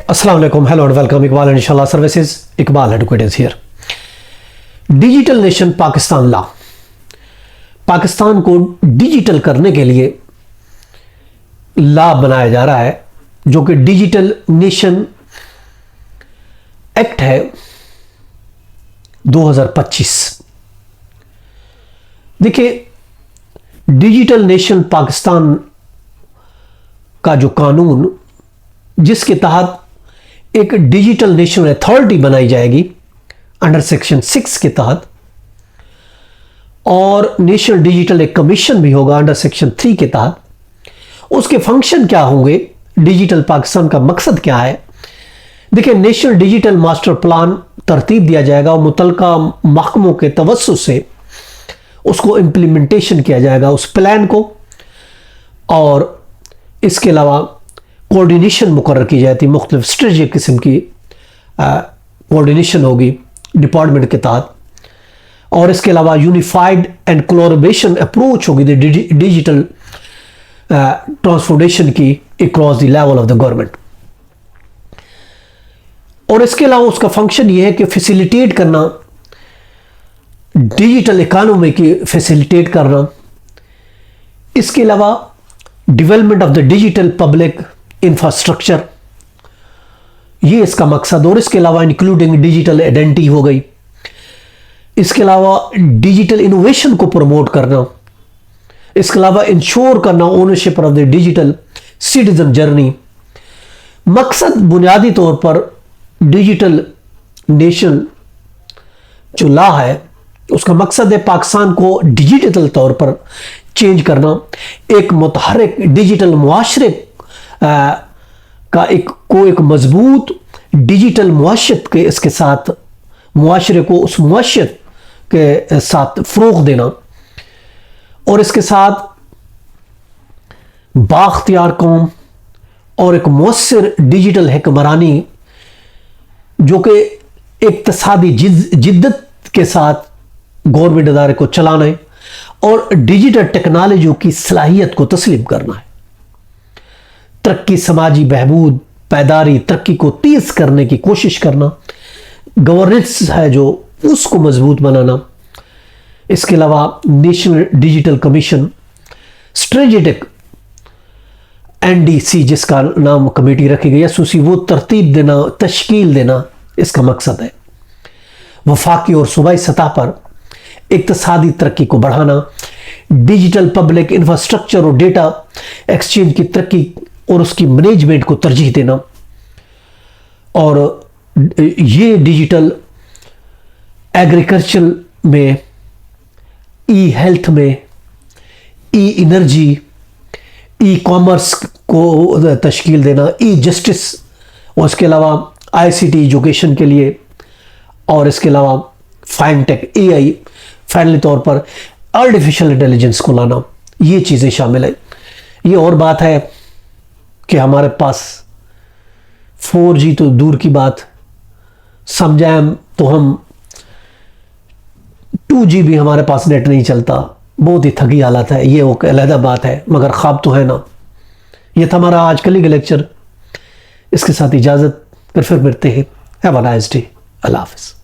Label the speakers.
Speaker 1: अस्सलाम वालेकुम, hello and welcome. Iqbal Inshallah services, Iqbal advocate is here. Digital nation Pakistan law, Pakistan को digital करने के लिए लॉ बनाया जा रहा है जो कि डिजिटल नेशन एक्ट है 2025। देखिए, डिजिटल नेशन पाकिस्तान का जो कानून, जिसके तहत एक डिजिटल नेशनल अथॉरिटी बनाई जाएगी अंडर सेक्शन 6 के तहत, और नेशनल डिजिटल एक कमीशन भी होगा अंडर सेक्शन 3 के तहत। उसके फंक्शन क्या होंगे, डिजिटल पाकिस्तान का मकसद क्या है? देखिए, नेशनल डिजिटल मास्टर प्लान तरतीब दिया जाएगा और मुतलका महकमों के तवस्सुस से उसको इम्प्लीमेंटेशन किया जाएगा उस प्लान को, और इसके अलावा कोऑर्डिनेशन मुकर्रर की जाती है। मुख्तलिफ स्ट्रेटजिक किस्म की कोऑर्डिनेशन होगी डिपार्टमेंट के तहत, और इसके अलावा यूनिफाइड एंड कोलैबोरेशन अप्रोच होगी डिजिटल ट्रांसफॉर्मेशन की across the level of the government. और इसके अलावा उसका फंक्शन यह है कि फैसिलिटेट करना, डिजिटल इकोनॉमी की फैसिलिटेट करना। इसके अलावा development of the digital public infrastructure, ये इसका मकसद। और इसके अलावा इंक्लूडिंग डिजिटल आइडेंटिटी हो गई। इसके अलावा डिजिटल इनोवेशन को प्रमोट करना। इसके अलावा इंश्योर करना ownership of the digital citizen journey. मकसद बुनियादी तौर पर डिजिटल नेशन जो लॉ है उसका मकसद है पाकिस्तान को डिजिटल तौर पर चेंज करना, एक मुतहर्रिक डिजिटल मुआशरे का एक मजबूत डिजिटल मुआशरत के इसके साथ मुआशरे को उस मुआशरत के साथ फ़रोग़ देना, और इसके साथ बाख्तियार कौम और एक मुअस्सिर डिजिटल हुक्मरानी जो कि इक्तिसादी जिद्दत के साथ गवर्नमेंट इदारे को चलाना है, और डिजिटल टेक्नोलॉजी की सलाहियत को तस्लीम करना है। तरक्की, समाजी बहबूद, पायदारी, तरक्की को तेज करने की कोशिश करना, गवर्नेंस है जो उसको मजबूत बनाना। इसके अलावा national digital commission, strategic NDC जिसका नाम कमेटी रखी गई है, वो तरतीब देना, तश्कील देना इसका मकसद है। वफाकी और सूबाई सतह पर इक्तिसादी तरक्की को बढ़ाना, डिजिटल पब्लिक इंफ्रास्ट्रक्चर और डेटा एक्सचेंज की तरक्की और उसकी मैनेजमेंट को तरजीह देना, और ये डिजिटल एग्रीकल्चर में, ई हेल्थ में, ई एनर्जी, ई कॉमर्स को तश्कील देना, ई जस्टिस, और इसके अलावा ICT एजुकेशन के लिए, और इसके अलावा फाइनटेक, AI, फाइनली तौर पर आर्टिफिशियल इंटेलिजेंस को लाना, ये चीज़ें शामिल है। ये और बात है कि हमारे पास 4G तो दूर की बात, समझाएं तो हम 2G भी हमारे पास नेट नहीं चलता, बहुत ही थकी हालत है। ये वो अलहदा बात है, मगर ख्वाब तो है ना। ये था हमारा आज कल का लेक्चर। इसके साथ इजाज़त, फिर मिलते हैं। Have a nice day. अल्लाह हाफ़िज़।